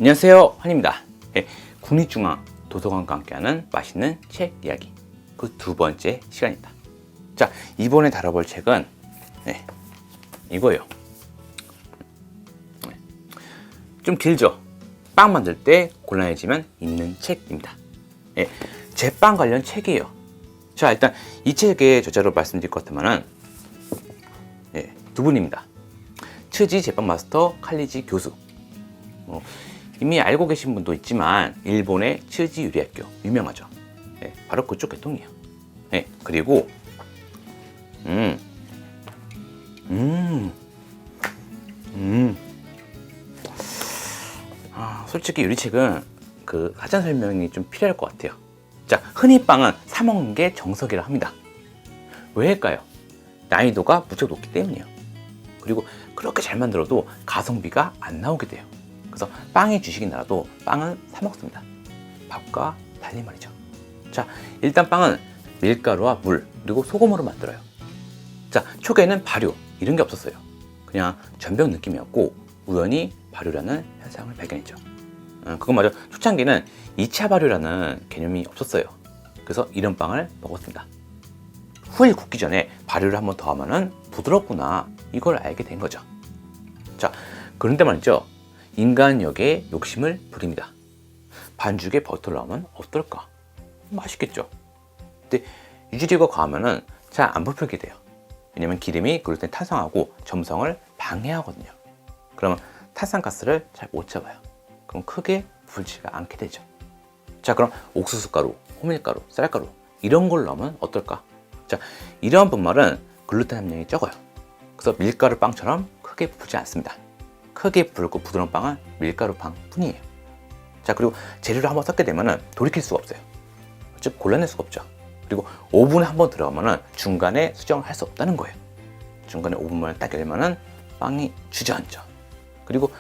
안녕하세요, 환입니다. 국립중앙도서관과 함께하는 맛있는 책 이야기, 그 두 번째 시간입니다. 자, 이번에 다뤄볼 책은 이거예요. 좀 길죠? 빵 만들 때 곤란해지면 읽는 책입니다. 제빵 관련 책이에요. 자, 일단 이 책의 저자로 말씀드릴 것 같으면은 두 분입니다. 츠지 제빵 마스터 칼리지 교수. 이미 알고 계신 분도 있지만 일본의 츠지 유리학교 유명하죠. 바로 그쪽 계통이에요. 그리고 솔직히 유리책은 그 사전 설명이 좀 필요할 것 같아요. 자, 흔히 빵은 사 먹는 게 정석이라 합니다. 왜일까요? 난이도가 무척 높기 때문이에요. 그리고 그렇게 잘 만들어도 가성비가 안 나오게 돼요. 그래서 빵이 주식이나라도 빵은 사 먹습니다. 밥과 달리 말이죠. 자, 일단 빵은 밀가루와 물 그리고 소금으로 만들어요. 자, 초기에는 발효 이런 게 없었어요. 그냥 전병 느낌이었고 우연히 발효라는 현상을 발견했죠. 그것마저 초창기는 2차 발효라는 개념이 없었어요. 그래서 이런 빵을 먹었습니다. 후에 굽기 전에 발효를 한번 더 하면은 부드럽구나 이걸 알게 된 거죠. 자, 그런데 말이죠. 인간 역에 욕심을 부립니다. 반죽에 버터를 넣으면 어떨까? 맛있겠죠. 근데 유지력이 과하면은 잘 안 부풀게 돼요. 왜냐면 기름이 그럴 땐 탄성하고 점성을 방해하거든요. 그러면 탄산가스를 잘 못 잡아요. 그럼 크게 부풀지가 않게 되죠. 자, 그럼 옥수수가루, 호밀가루, 쌀가루 이런 걸 넣으면 어떨까? 자, 이러한 분말은 글루텐 함량이 적어요. 그래서 밀가루 빵처럼 크게 부풀지 않습니다. 크게 부풀고 부드러운 빵은 밀가루 빵 뿐이에요. 자, 그리고 재료를 한번 섞게 되면 돌이킬 수가 없어요. 즉 골라낼 수가 없죠. 그리고 오븐에 한번 들어가면 중간에 수정을 할 수 없다는 거예요. 중간에 오븐만을 딱 열면 빵이 주저앉죠. 그리고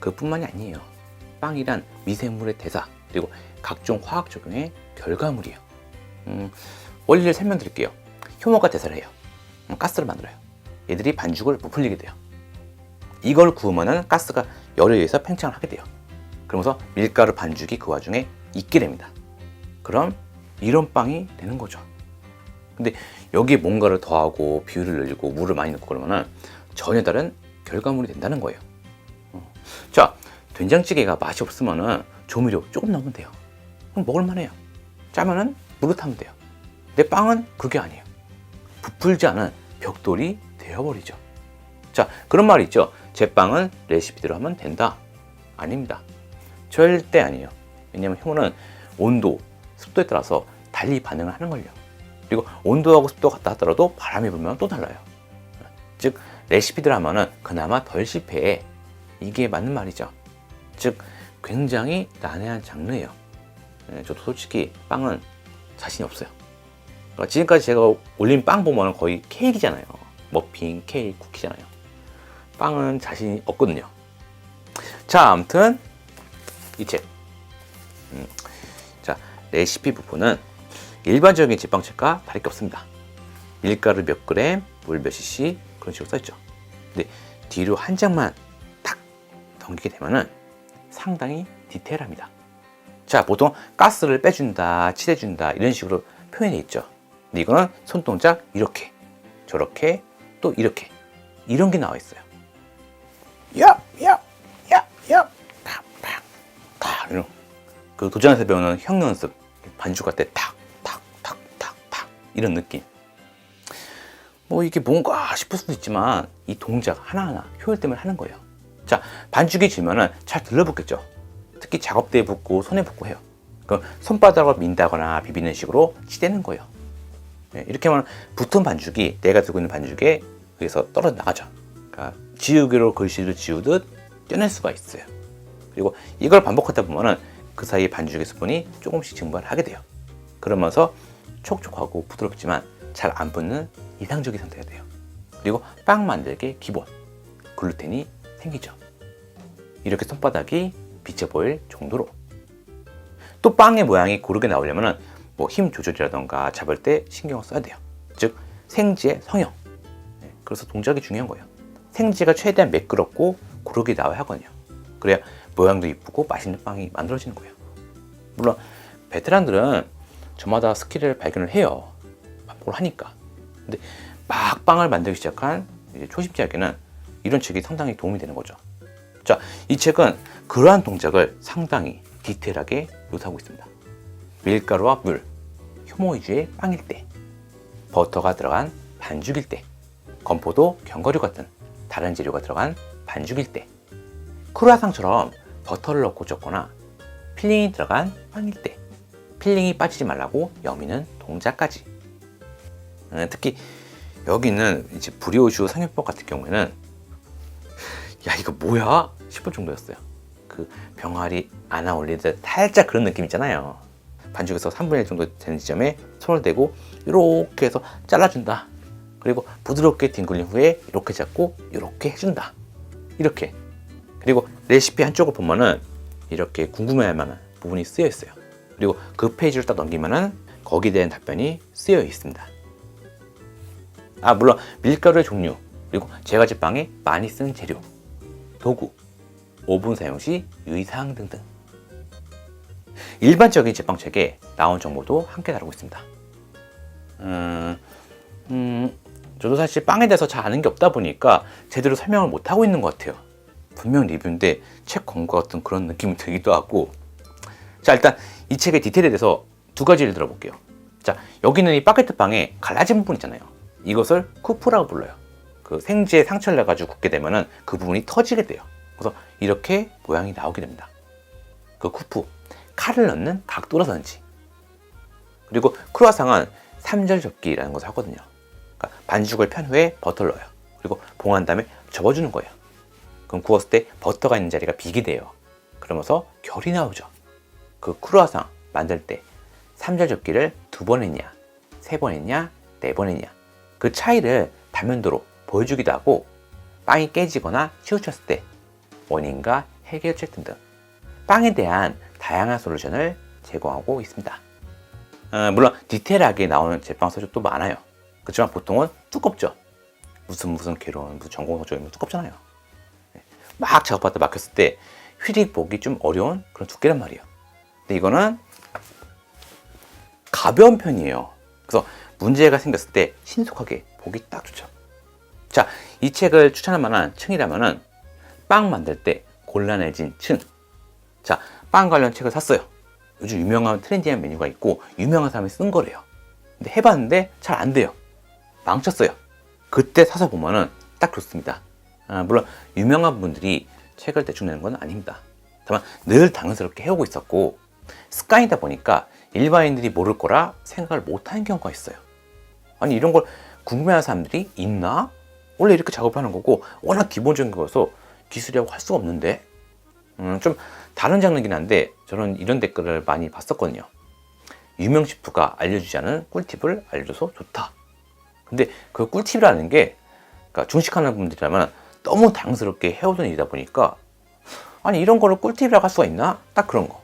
그뿐만이 아니에요. 빵이란 미생물의 대사 그리고 각종 화학 적용의 결과물이에요. 원리를 설명드릴게요. 효모가 대사를 해요. 가스를 만들어요. 얘들이 반죽을 부풀리게 돼요. 이걸 구우면 가스가 열에 의해서 팽창을 하게 돼요. 그러면서 밀가루 반죽이 그 와중에 익게 됩니다. 그럼 이런 빵이 되는 거죠. 근데 여기에 뭔가를 더하고 비율을 늘리고 물을 많이 넣고 그러면 전혀 다른 결과물이 된다는 거예요. 자, 된장찌개가 맛이 없으면 조미료 조금 넣으면 돼요. 그럼 먹을만해요. 짜면은 물을 타면 돼요. 근데 빵은 그게 아니에요. 부풀지 않은 벽돌이 되어버리죠. 자, 그런 말이 있죠. 제빵은 레시피대로 하면 된다. 아닙니다. 절대 아니에요. 왜냐면 효모는 온도, 습도에 따라서 달리 반응을 하는 걸요. 그리고 온도하고 습도가 같다 하더라도 바람이 불면 또 달라요. 즉 레시피대로 하면은 그나마 덜 실패해. 이게 맞는 말이죠. 즉 굉장히 난해한 장르예요. 저도 솔직히 빵은 자신이 없어요. 그러니까 지금까지 제가 올린 빵 보면 거의 케이크잖아요. 머핀, 케이크, 쿠키잖아요. 빵은 자신이 없거든요. 자, 아무튼 이 책. 자, 레시피 부분은 일반적인 제빵책과 다를 게 없습니다. 밀가루 몇 그램, 물 몇 cc 그런 식으로 써있죠. 근데 뒤로 한 장만 탁 넘기게 되면은 상당히 디테일합니다. 자, 보통 가스를 빼준다, 칠해준다 이런 식으로 표현이 있죠. 근데 이거는 손동작 이렇게, 저렇게, 또 이렇게 이런 게 나와 있어요. 탁 이런 그 도장에서 배우는 형 연습 반죽할 때 탁 이런 느낌. 뭐 이게 뭔가 싶을 수도 있지만 이 동작 하나하나 효율 때문에 하는 거예요. 자, 반죽이 지면은 잘 들러붙겠죠. 특히 작업대에 붙고 손에 붙고 해요. 그럼 손바닥으로 민다거나 비비는 식으로 치대는 거예요. 이렇게 하면 붙은 반죽이 내가 들고 있는 반죽에 의해서 떨어져 나가죠. 그러니까 지우개로 글씨를 지우듯 떼낼 수가 있어요. 그리고 이걸 반복하다 보면은 그 사이에 반죽의 수분이 조금씩 증발하게 돼요. 그러면서 촉촉하고 부드럽지만 잘 안 붙는 이상적인 상태가 돼요. 그리고 빵 만들기의 기본 글루텐이 생기죠. 이렇게 손바닥이 비쳐 보일 정도로. 또 빵의 모양이 고르게 나오려면 뭐 힘 조절이라던가 잡을 때 신경을 써야 돼요. 즉 생지의 성형. 그래서 동작이 중요한 거예요. 생지가 최대한 매끄럽고 고르게 나와야 하거든요. 그래야 모양도 이쁘고 맛있는 빵이 만들어지는 거예요. 물론 베테랑들은 저마다 스킬을 발견을 해요. 반복을 하니까. 근데 막 빵을 만들기 시작한 이제 초심자에게는 이런 책이 상당히 도움이 되는 거죠. 자, 이 책은 그러한 동작을 상당히 디테일하게 묘사하고 있습니다. 밀가루와 물, 효모 위주의 빵일 때, 버터가 들어간 반죽일 때, 건포도, 견과류 같은 다른 재료가 들어간 반죽일 때, 크루아상처럼 버터를 넣고 젓거나 필링이 들어간 빵일 때, 필링이 빠지지 말라고 여미는 동작까지. 특히 여기 있는 이제 브리오슈 상용법 같은 경우에는 야 이거 뭐야 싶을 정도였어요. 그 병아리 안아 올리듯 살짝 그런 느낌 있잖아요. 반죽에서 3분의 1 정도 되는 지점에 손을 대고 이렇게 해서 잘라준다. 그리고 부드럽게 뒹굴린 후에 이렇게 잡고 이렇게 해준다. 이렇게. 그리고 레시피 한쪽을 보면은 이렇게 궁금해할 만한 부분이 쓰여 있어요. 그리고 그 페이지를 딱 넘기면은 거기에 대한 답변이 쓰여 있습니다. 물론 밀가루의 종류, 그리고 제과제빵에 많이 쓰는 재료, 도구, 오븐 사용 시 유의사항 등등. 일반적인 제빵책에 나온 정보도 함께 다루고 있습니다. 저도 사실 빵에 대해서 잘 아는 게 없다 보니까 제대로 설명을 못 하고 있는 것 같아요. 분명 리뷰인데 책 광고 같은 그런 느낌이 들기도 하고. 자, 일단 이 책의 디테일에 대해서 두 가지 예를 들어볼게요. 자, 여기는 이 바게트 빵에 갈라진 부분 있잖아요. 이것을 쿠프라고 불러요. 그 생지에 상처를 내가지고 굽게 되면은 그 부분이 터지게 돼요. 그래서 이렇게 모양이 나오게 됩니다. 그 쿠프, 칼을 넣는 각도라든지. 그리고 크루아상은 3절 접기라는 것을 하거든요. 그러니까 반죽을 편 후에 버터를 넣어요. 그리고 봉한 다음에 접어주는 거예요. 그럼 구웠을 때 버터가 있는 자리가 비게 돼요. 그러면서 결이 나오죠. 그 크루아상 만들 때 3절 접기를 2번 했냐, 3번 했냐, 4번 했냐, 그 차이를 단면도로 보여주기도 하고, 빵이 깨지거나 치우쳤을 때 원인과 해결책 등등 빵에 대한 다양한 솔루션을 제공하고 있습니다. 물론 디테일하게 나오는 제빵 서적도 많아요. 그렇지만 보통은 두껍죠. 무슨 개론, 무슨 전공 서적이면 두껍잖아요. 막 작업하다 막혔을 때 휘릭 보기 좀 어려운 그런 두께란 말이에요. 근데 이거는 가벼운 편이에요. 그래서 문제가 생겼을 때 신속하게 보기 딱 좋죠. 자, 이 책을 추천할 만한 층이라면은 빵 만들 때 곤란해진 층. 자, 빵 관련 책을 샀어요. 요즘 유명한 트렌디한 메뉴가 있고 유명한 사람이 쓴 거래요. 근데 해봤는데 잘 안 돼요. 망쳤어요. 그때 사서 보면은 딱 좋습니다. 물론 유명한 분들이 책을 대충 내는 건 아닙니다. 다만 늘 당연스럽게 해오고 있었고 습관이다 보니까 일반인들이 모를 거라 생각을 못하는 경우가 있어요. 아니 이런 걸 궁금해하는 사람들이 있나? 원래 이렇게 작업하는 거고 워낙 기본적인 거여서 기술이라고 할 수가 없는데. 좀 다른 장르긴 한데 저는 이런 댓글을 많이 봤었거든요. 유명 셰프가 알려주지 않은 꿀팁을 알려줘서 좋다. 근데 그 꿀팁이라는 게 그러니까 중식하는 분들이라면 너무 당스럽게 해오던 일이다 보니까 아니 이런 거를 꿀팁이라고 할 수가 있나? 딱 그런 거.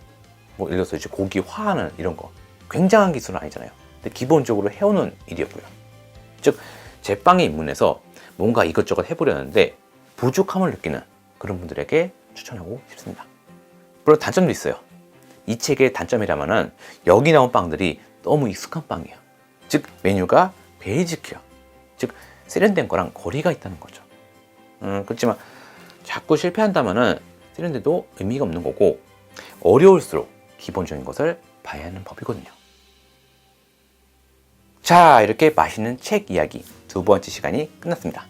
뭐 예를 들어서 이제 고기 화하는 이런 거 굉장한 기술은 아니잖아요. 근데 기본적으로 해오는 일이었고요. 즉 제빵에 입문해서 뭔가 이것저것 해보려는데 부족함을 느끼는 그런 분들에게 추천하고 싶습니다. 물론 단점도 있어요. 이 책의 단점이라면은 여기 나온 빵들이 너무 익숙한 빵이에요. 즉 메뉴가 베이직해요. 즉 세련된 거랑 거리가 있다는 거죠. 그렇지만 자꾸 실패한다면은 세련돼도 의미가 없는 거고 어려울수록 기본적인 것을 봐야 하는 법이거든요. 자, 이렇게 맛있는 책 이야기 두 번째 시간이 끝났습니다.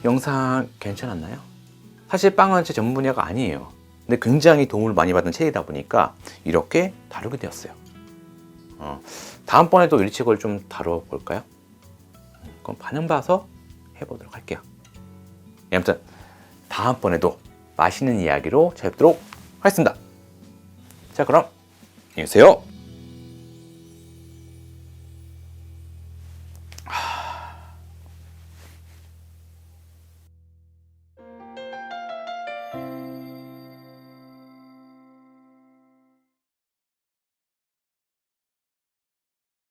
영상 괜찮았나요? 사실 빵은 제 전문 분야가 아니에요. 근데 굉장히 도움을 많이 받은 책이다 보니까 이렇게 다루게 되었어요. 다음번에도 이 책을 좀 다뤄볼까요? 그럼 반응 봐서 해보도록 할게요. 아무튼 다음번에도 맛있는 이야기로 찾아뵙도록 하겠습니다. 자, 그럼 안녕히 계세요.